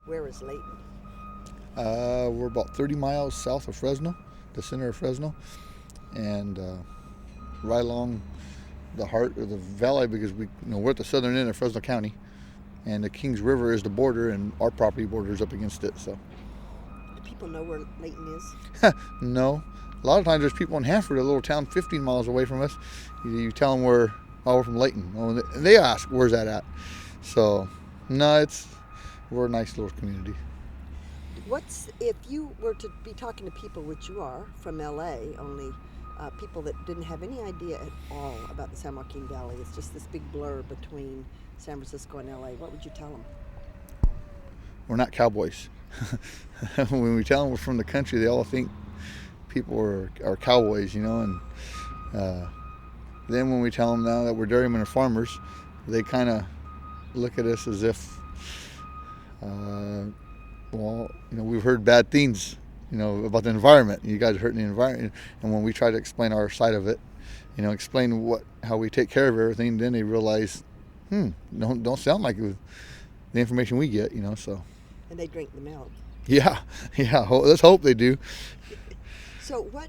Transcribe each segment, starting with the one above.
Where is Layton? We're about 30 miles south of Fresno, the center of Fresno, and right along the heart of the valley because we're at the southern end of Fresno County, and the Kings River is the border, and our property borders up against it. So, Do people know where Layton is? no, a lot of times there's people in Hanford, a little town 15 miles away from us. You tell them we're from Layton. Oh, and they ask, "Where's that at?" So, no, we're a nice little community. If you were to be talking to people, which you are, from LA, only people that didn't have any idea at all about the San Joaquin Valley, it's just this big blur between San Francisco and LA, what would you tell them? We're not cowboys. When we tell them we're from the country, they all think people are cowboys, and then when we tell them now that we're dairymen or farmers, they kind of look at us as if, we've heard bad things, about the environment. You guys are hurting the environment. And when we try to explain our side of it, explain how we take care of everything, then they realize, don't sound like the information we get, so. And they drink the milk. Yeah. Let's hope they do. So what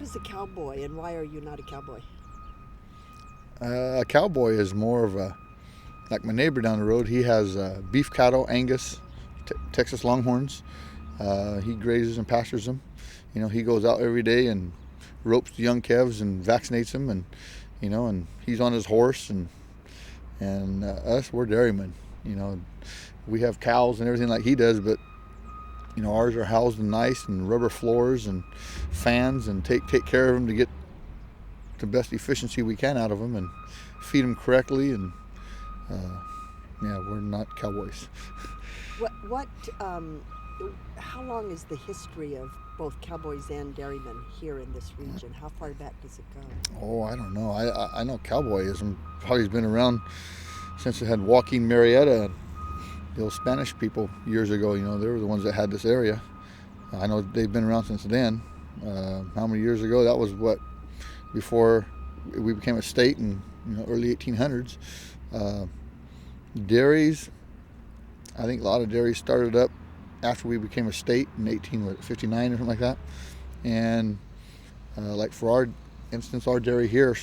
is a cowboy, and why are you not a cowboy? A cowboy is more of like my neighbor down the road. He has beef cattle, Angus, Texas Longhorns. He grazes and pastures them. He goes out every day and ropes the young calves and vaccinates them, and he's on his horse, and us, we're dairymen. We have cows and everything like he does, but ours are housed in nice and rubber floors and fans, and take care of them to get the best efficiency we can out of them and feed them correctly. And we're not cowboys. How long is the history of both cowboys and dairymen here in this region? How far back does it go? Oh, I don't know. I know cowboyism probably has been around since it had Joaquin Marietta, the old Spanish people years ago. They were the ones that had this area. I know they've been around since then. How many years ago? That was before we became a state in early 1800s. Dairies, I think a lot of dairies started up after we became a state in 1859 or something like that. And like for our instance, our dairy here,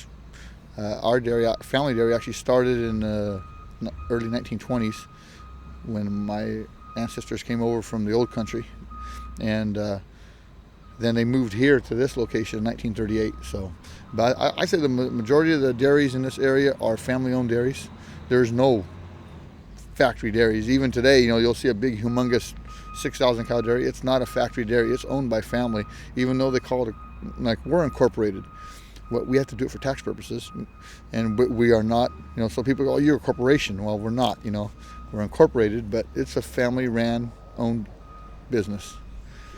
family dairy actually started in the early 1920s when my ancestors came over from the old country, and then they moved here to this location in 1938. So, but I say the majority of the dairies in this area are family-owned dairies. There's no factory dairies. Even today, you'll see a big, humongous 6,000 cow dairy. It's not a factory dairy. It's owned by family, even though they call it like we're incorporated. We have to do it for tax purposes, and we are not. So people go, "Oh, you're a corporation." Well, we're not. We're incorporated, but it's a family-ran, owned business.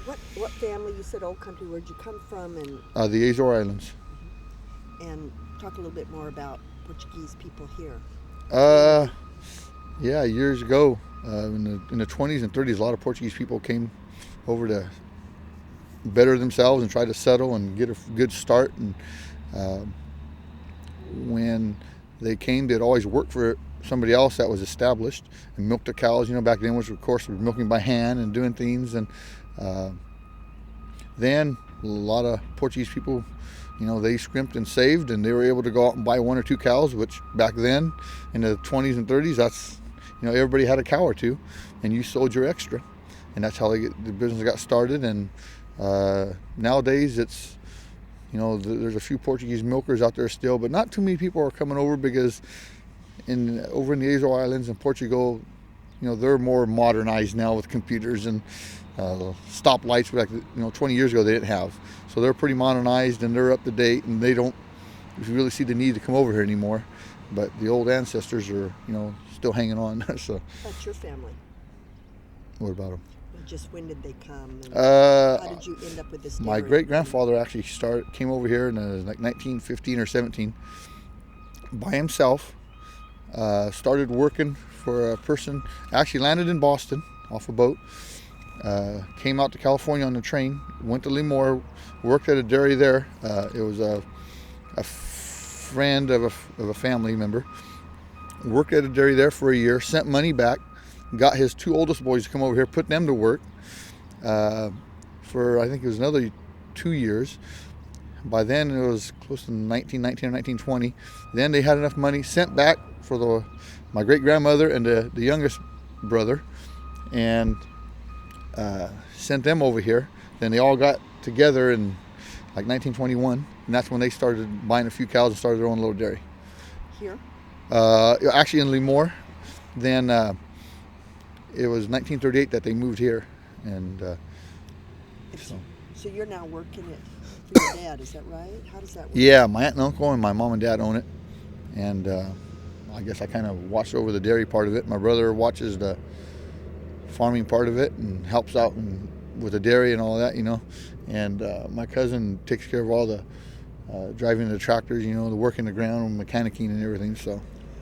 What family? You said old country. Where'd you come from? And the Azore Islands. And talk a little bit more about Portuguese people here. Yeah, years ago, in the 20s and 30s, a lot of Portuguese people came over to better themselves and try to settle and get a good start. And when they came, they'd always work for somebody else that was established and milk the cows. Back then, which of course was milking by hand and doing things. And then a lot of Portuguese people, they scrimped and saved, and they were able to go out and buy one or two cows, which back then in the 20s and 30s, that's, everybody had a cow or two, and you sold your extra. And that's how the business got started. And nowadays it's, there's a few Portuguese milkers out there still, but not too many people are coming over because over in the Azore Islands and Portugal, they're more modernized now with computers and stoplights. Like 20 years ago they didn't have, so they're pretty modernized and they're up to date, and they don't really see the need to come over here anymore. But the old ancestors are still hanging on. So that's your family. What about them? Just when did they come? And how did you end up with this dairy? My great grandfather actually came over here in like 1915 or 17 by himself. Started working for a person. Actually landed in Boston off a boat. Came out to California on the train. Went to Lemoore. Worked at a dairy there. It was a friend of a family member. Worked at a dairy there for a year. Sent money back. got his two oldest boys to come over here, put them to work for I think it was another 2 years. By then it was close to 1919 or 1920. Then they had enough money sent back for my great grandmother and the youngest brother, and sent them over here. Then they all got together in like 1921, and that's when they started buying a few cows and started their own little dairy. Here? Actually in Lemoore. Then it was 1938 that they moved here, and So you're now working it for your dad, is that right? How does that work? yeah, my aunt and uncle and my mom and dad own it, and I guess I kind of watch over the dairy part of it. My brother watches the farming part of it and helps out with the dairy and all that, and my cousin takes care of all the driving the tractors, the working the ground, mechanicking and everything. So